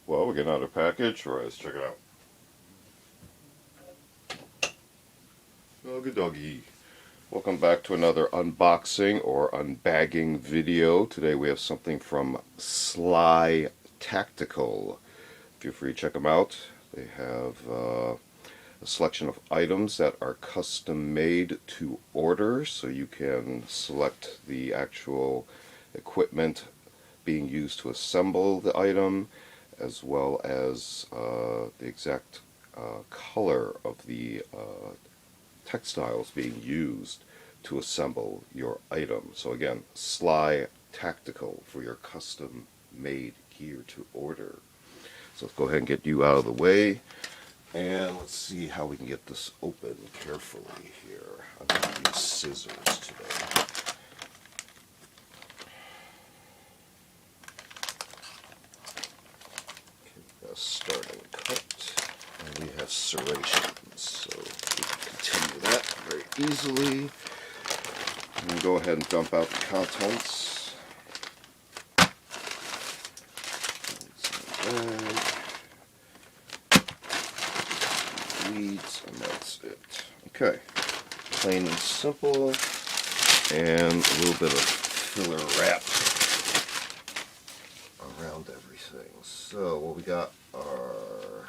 Well, we're getting out a package. Alright, let's check it out. Doggy doggy. Welcome back to another unboxing or unbagging video. Today we have something from Sly Tactical. Feel free to check them out. They have a selection of items that are custom made to order, so you can select the actual equipment being used to assemble the item, as well as the exact color of the textiles being used to assemble your item. So again, Sly Tactical for your custom made gear to order. So let's go ahead and get you out of the way, and let's see how we can get this open carefully here. I'm going to use scissors today. Starting cut, and we have serrations, so we can continue that very easily. And go ahead and dump out the contents. Leads, and that's it. Okay, plain and simple, and a little bit of filler wrap around everything. So what we got are,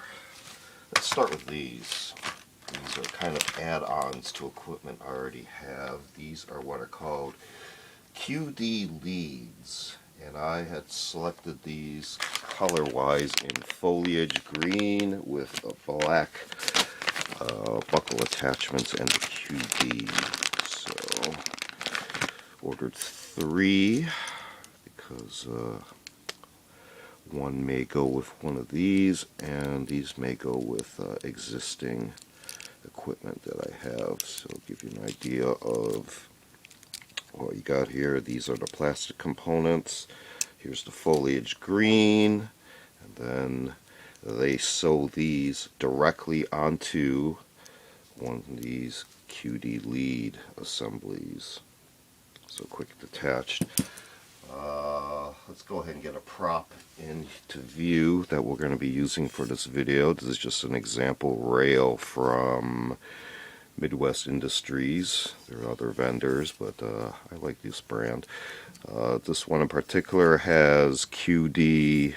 let's start with these. These are kind of add-ons to equipment I already have. These are what are called QD leads, and I had selected these color-wise in foliage green with a black buckle attachments and the QD. So ordered 3 because one may go with one of these, and these may go with existing equipment that I have. So I'll give you an idea of what you got here. These are the plastic components. Here's the foliage green, and then they sew these directly onto one of these QD lead assemblies. So quick detached. Let's go ahead and get a prop into view that we're going to be using for this video. This is just an example rail from Midwest Industries. There are other vendors, but I like this brand. This one in particular has QD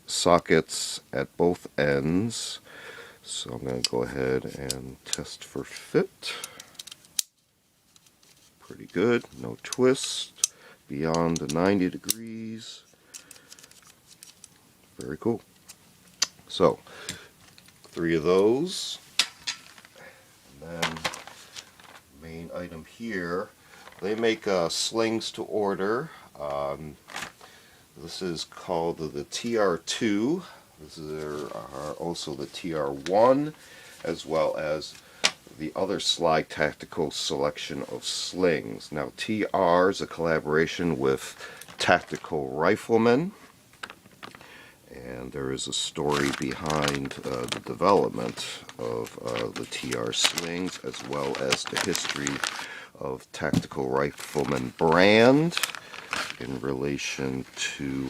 sockets at both ends. So I'm going to go ahead and test for fit. Pretty good, no twist. Beyond the 90 degrees. Very cool. So 3 of those, and then main item here. They make slings to order. This is called the TR-2. This is also the TR-1, as well as the other Sly Tactical selection of slings. Now, TR is a collaboration with Tactical Rifleman, and there is a story behind the development of the TR slings, as well as the history of Tactical Rifleman brand in relation to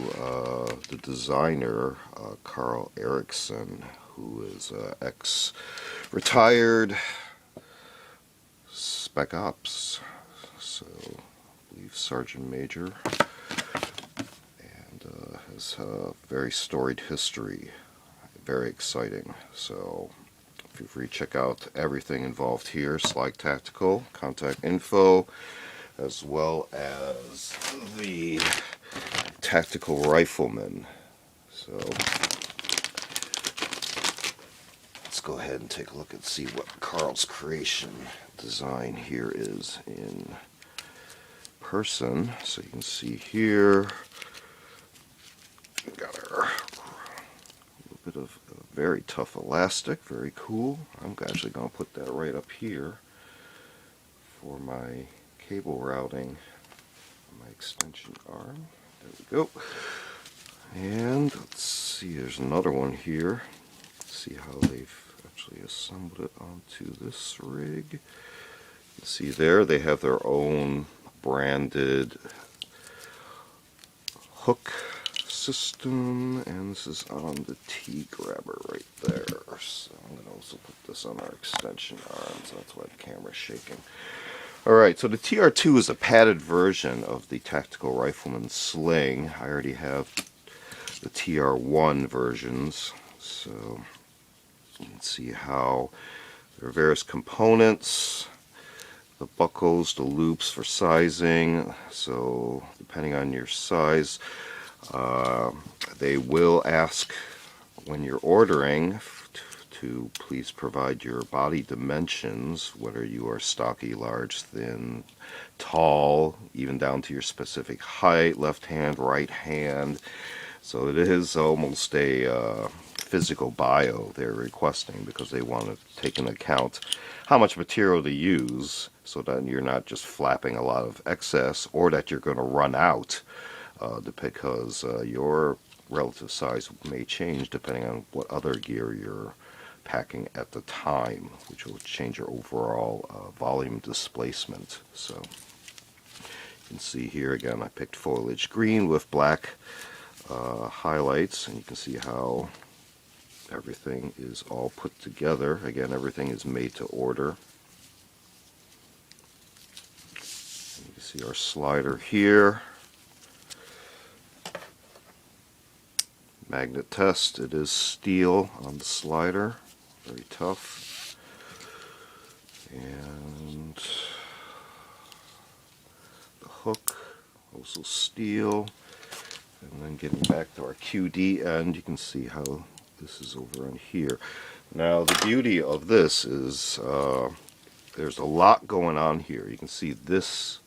the designer Carl Erickson, who is ex-retired Spec Ops, so I believe Sergeant Major, and has a very storied history, very exciting. So feel free to check out everything involved here. Sly Tactical, contact info, as well as the Tactical Rifleman. So let's go ahead and take a look and see what Carl's creation design here is in person. So you can see here we got our little bit of very tough elastic, very cool. I'm actually going to put that right up here for my cable routing, my extension arm. There we go. And let's see, there's another one here. Let's see how they've actually assembled it onto this rig. You can see there they have their own branded hook system, and this is on the T-grabber right there. So I'm going to also put this on our extension arm, so that's why the camera's shaking. Alright, so the TR-2 is a padded version of the Tactical Rifleman Sling. I already have the TR-1 versions, so you can see how there are various components, the buckles, the loops for sizing. So depending on your size, they will ask when you're ordering to please provide your body dimensions, whether you are stocky, large, thin, tall, even down to your specific height, left hand, right hand. So it is almost a physical bio they're requesting, because they want to take into account how much material to use, so that you're not just flapping a lot of excess, or that you're going to run out, because your relative size may change depending on what other gear you're packing at the time, which will change your overall volume displacement. So you can see here again, I picked foliage green with black highlights, and you can see how everything is all put together. Again, everything is made to order. You can see our slider here. Magnet test, it is steel on the slider, very tough. And the hook, also steel. And then getting back to our QD end, you can see how this is over on here. Now the beauty of this is there's a lot going on here. You can see this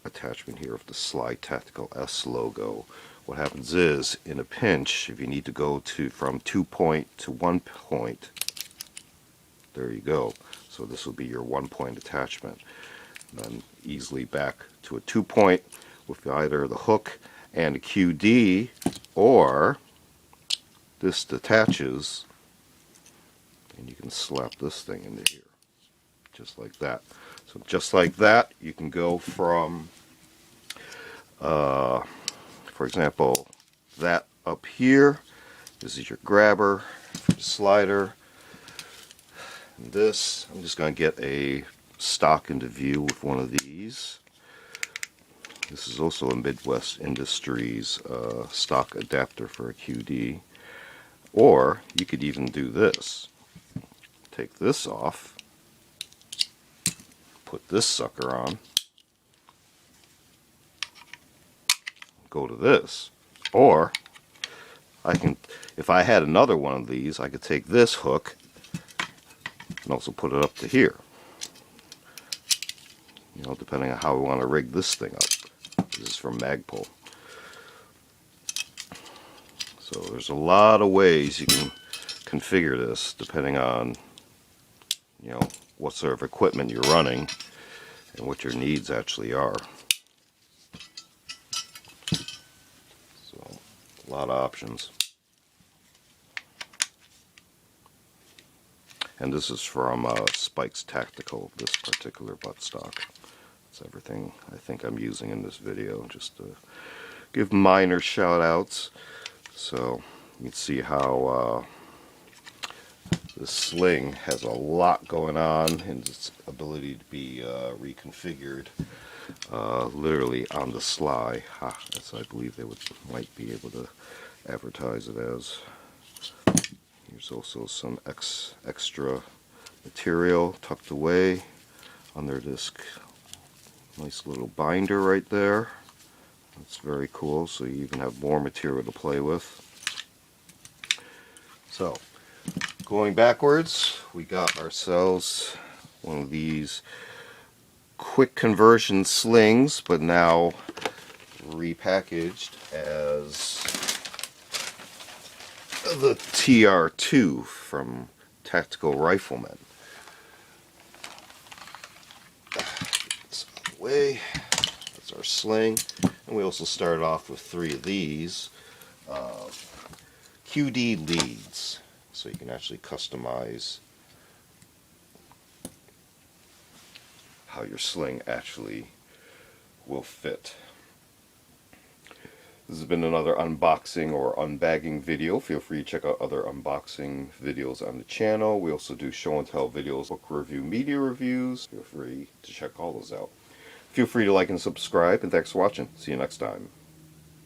attachment here of the Sly Tactical S logo. What happens is, in a pinch, if you need to go from 2 point to 1 point, there you go. So this will be your 1 point attachment. And then easily back to a 2 point with either the hook and a QD, or this detaches and you can slap this thing into here, just like that. So just like that, you can go from, for example, that up here. This is your grabber for the slider. And this, I'm just going to get a stock into view with one of these. This is also a Midwest Industries stock adapter for a QD. Or you could even do this. Take this off, put this sucker on, go to this. Or I can, if I had another one of these, I could take this hook and also put it up to here. You know, depending on how we want to rig this thing up. This is from Magpul. So there's a lot of ways you can configure this depending on, you know, what sort of equipment you're running and what your needs actually are. So a lot of options. And this is from Spike's Tactical, this particular buttstock. That's everything I think I'm using in this video, just to give minor shout outs. So you can see how this sling has a lot going on in its ability to be reconfigured literally on the sly. That's, I believe they might be able to advertise it as. Here's also some extra material tucked away under this nice little binder right there. That's very cool, so you even have more material to play with. So, going backwards, we got ourselves one of these quick conversion slings, but now repackaged as the TR-2 from Tactical Rifleman. This out of the way. That's our sling. And we also started off with 3 of these QD leads, so you can actually customize how your sling actually will fit. This has been another unboxing or unbagging video. Feel free to check out other unboxing videos on the channel. We also do show and tell videos, book review, media reviews. Feel free to check all those out. Feel free to like and subscribe, and thanks for watching. See you next time.